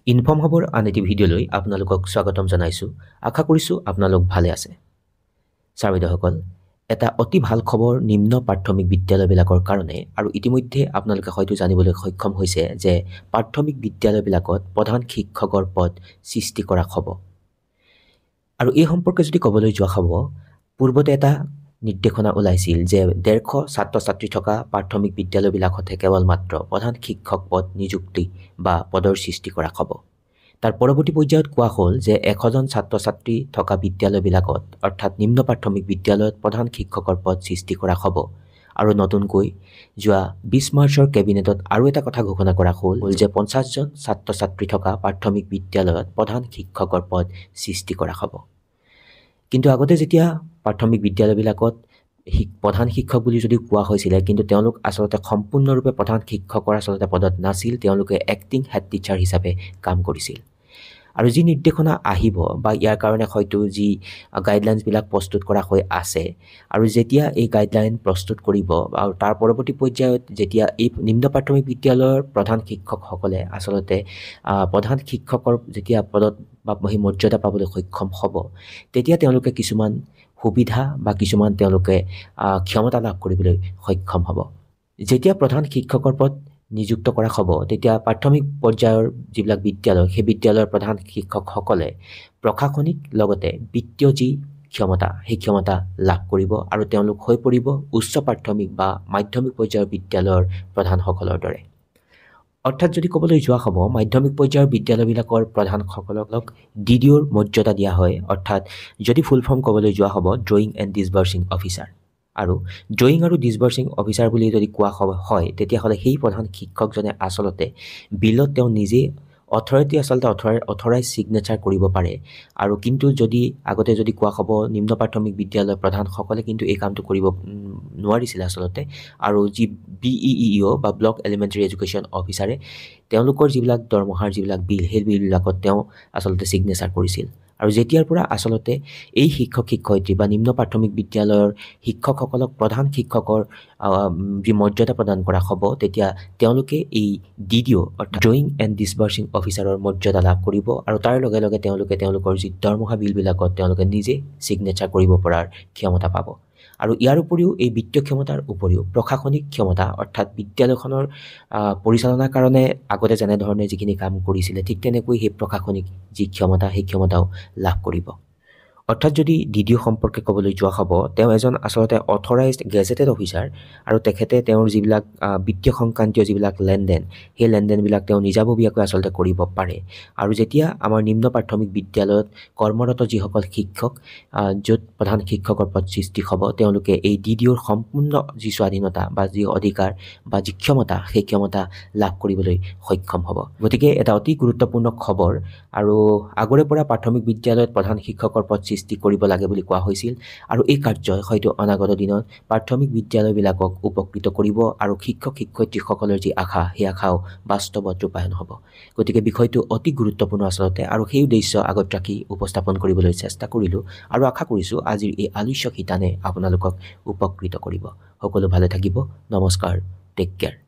Inform খবৰ আন এটি ভিডিঅ'লৈ আপোনালোকক স্বাগতম জনাইছোঁ। আশা কৰিছোঁ আপোনালোক ভালে আছে। ছাৰ বাইদেউসকল, এটা অতি ভাল খবৰ নিম্ন প্ৰাথমিক বিদ্যালয়বিলাকৰ কাৰণে, আৰু ইতিমধ্যে আপোনালোকে হয়তো জানিবলৈ সক্ষম হৈছে যে প্ৰাথমিক বিদ্যালয়বিলাকত প্ৰধান শিক্ষকৰ পদ সৃষ্টি কৰা হ'ব। আৰু এই সম্পৰ্কে যদি ক'বলৈ যোৱা হ'ব, পূৰ্বতে এটা নিৰ্দেশনা ওলাইছিল যে 150 ছাত্ৰ ছাত্ৰী থকা প্ৰাথমিক বিদ্যালয়বিলাকতহে কেৱল মাত্ৰ প্ৰধান শিক্ষক পদ নিযুক্তি বা পদৰ সৃষ্টি কৰা হ'ব। তাৰ পৰৱৰ্তী পৰ্যায়ত কোৱা হ'ল যে 100 জন ছাত্ৰ ছাত্ৰী থকা বিদ্যালয়বিলাকত অৰ্থাৎ নিম্ন প্ৰাথমিক বিদ্যালয়ত প্ৰধান শিক্ষকৰ পদ সৃষ্টি কৰা হ'ব। আৰু নতুনকৈ যোৱা 20 মাৰ্চৰ কেবিনেটত আৰু এটা কথা ঘোষণা কৰা হ'ল যে 50 জন ছাত্ৰ ছাত্ৰী থকা প্ৰাথমিক বিদ্যালয়ত প্ৰধান শিক্ষকৰ পদ সৃষ্টি কৰা হ'ব। কিন্তু আগতে যেতিয়া প্ৰাথমিক বিদ্যালয়বিলাকত প্ৰধান শিক্ষক বুলি যদিও কোৱা হৈছিলে, কিন্তু তেওঁলোক আচলতে সম্পূৰ্ণৰূপে প্ৰধান শিক্ষকৰ আচলতে পদত নাছিল, তেওঁলোকে এক্টিং হেড টিচাৰ হিচাপে কাম কৰিছিল। আৰু যি নিৰ্দেশনা আহিব বা ইয়াৰ কাৰণে হয়তো যি গাইডলাইনছবিলাক প্ৰস্তুত কৰা হৈ আছে, আৰু যেতিয়া এই গাইডলাইন প্ৰস্তুত কৰিব আৰু তাৰ পৰৱৰ্তী পৰ্যায়ত যেতিয়া এই নিম্ন প্ৰাথমিক বিদ্যালয়ৰ প্ৰধান শিক্ষকসকলে আচলতে প্ৰধান শিক্ষকৰ যেতিয়া পদত বা সেই মৰ্যাদা পাবলৈ সক্ষম হ'ব, তেতিয়া তেওঁলোকে কিছুমান সুবিধা বা কিছুমান তেওঁলোকে ক্ষমতা লাভ কৰিবলৈ সক্ষম হ'ব। যেতিয়া প্ৰধান শিক্ষকৰ পদ নিযুক্ত কৰা হ'ব, তেতিয়া প্ৰাথমিক পৰ্যায়ৰ যিবিলাক বিদ্যালয়, সেই বিদ্যালয়ৰ প্ৰধান শিক্ষকসকলে প্ৰশাসনিক লগতে বিত্তীয় যি ক্ষমতা, সেই ক্ষমতা লাভ কৰিব আৰু তেওঁলোক হৈ পৰিব উচ্চ প্ৰাথমিক বা মাধ্যমিক পৰ্যায়ৰ বিদ্যালয়ৰ প্ৰধানসকলৰ দৰে। অৰ্থাৎ যদি ক'বলৈ যোৱা হ'ব, মাধ্যমিক পৰ্যায়ৰ বিদ্যালয়বিলাকৰ প্ৰধানসকলক DDOৰ মৰ্যাদা দিয়া হয়। অৰ্থাৎ যদি ফুল ফৰ্ম ক'বলৈ যোৱা হ'ব, ড্ৰয়িং এণ্ড ডিছবাৰ্চিং অফিচাৰ। আৰু ড্ৰয়িং আৰু ডিছবাৰ্চিং অফিচাৰ বুলি যদি কোৱা হয়, তেতিয়াহ'লে সেই প্ৰধান শিক্ষকজনে আচলতে বিলত তেওঁ নিজে অথৰিটি আচলতে অথৰাইজ ছিগনেচাৰ কৰিব পাৰে। আৰু কিন্তু যদি আগতে যদি কোৱা হ'ব, নিম্ন প্ৰাথমিক বিদ্যালয়ৰ প্ৰধানসকলে কিন্তু এই কামটো কৰিব নোৱাৰিছিলে আচলতে। আৰু যি BEEO বা ব্লক এলিমেণ্টাৰী এডুকেশ্যন অফিচাৰে তেওঁলোকৰ যিবিলাক দৰমহাৰ যিবিলাক বিল, সেই বিলবিলাকত তেওঁ আচলতে ছিগনেচাৰ কৰিছিল। আৰু যেতিয়াৰ পৰা আচলতে এই শিক্ষক শিক্ষয়িত্ৰী বা নিম্ন প্ৰাথমিক বিদ্যালয়ৰ শিক্ষকসকলক প্ৰধান শিক্ষকৰ যি মৰ্যাদা প্ৰদান কৰা হ'ব, তেতিয়া তেওঁলোকে এই DDO অৰ্থাৎ ড্ৰয়িং এণ্ড ডিছবাৰ্চিং অফিচাৰৰ মৰ্যাদা লাভ কৰিব। আৰু তাৰ লগে লগে তেওঁলোকে তেওঁলোকৰ যি দৰমহা বিলবিলাকত তেওঁলোকে নিজে ছিগনেচাৰ কৰিব পৰাৰ ক্ষমতা পাব। আৰু ইয়াৰ উপৰিও এই বিত্তীয় ক্ষমতাৰ উপৰিও প্ৰশাসনিক ক্ষমতা, অৰ্থাৎ বিদ্যালয়খনৰ পৰিচালনাৰ কাৰণে আগতে যেনেধৰণে যিখিনি কাম কৰিছিলে, ঠিক তেনেকৈ সেই প্ৰশাসনিক যি ক্ষমতা, সেই ক্ষমতাও লাভ কৰিব। অৰ্থাৎ যদি DDO সম্পৰ্কে ক'বলৈ যোৱা হ'ব, তেওঁ এজন আচলতে অথৰাইজড গেজেটেড অফিচাৰ। আৰু তেখেতে তেওঁৰ যিবিলাক বিত্তীয় সংক্ৰান্তীয় যিবিলাক লেনদেন, সেই লেনদেনবিলাক তেওঁ নিজাববীয়াকৈ আচলতে কৰিব পাৰে। আৰু যেতিয়া আমাৰ নিম্ন প্ৰাথমিক বিদ্যালয়ত কৰ্মৰত যিসকল শিক্ষক, য'ত প্ৰধান শিক্ষকৰ পদ সৃষ্টি হ'ব, তেওঁলোকে এই DDOৰ সম্পূৰ্ণ যি স্বাধীনতা বা যি অধিকাৰ বা যি ক্ষমতা, সেই ক্ষমতা লাভ কৰিবলৈ সক্ষম হ'ব। গতিকে এটা অতি গুৰুত্বপূৰ্ণ খবৰ। আৰু আগৰে পৰা প্ৰাথমিক বিদ্যালয়ত প্ৰধান শিক্ষকৰ পদ সৃষ্টি কৰিব লাগে বুলি কোৱা হৈছিল। আৰু এই কাৰ্যই হয়তো অনাগত দিনত প্ৰাথমিক বিদ্যালয়বিলাকক উপকৃত কৰিব আৰু শিক্ষক শিক্ষয়িত্ৰীসকলৰ যি আশা, সেই আশাও বাস্তৱত ৰূপায়ণ হ'ব। গতিকে বিষয়টো অতি গুৰুত্বপূৰ্ণ আচলতে, আৰু সেই উদ্দেশ্য আগত ৰাখি উপস্থাপন কৰিবলৈ চেষ্টা কৰিলোঁ। আৰু আশা কৰিছোঁ আজিৰ এই আলোচ্য শিতানে আপোনালোকক উপকৃত কৰিব। সকলো ভালে থাকিব। নমস্কাৰ। Take care.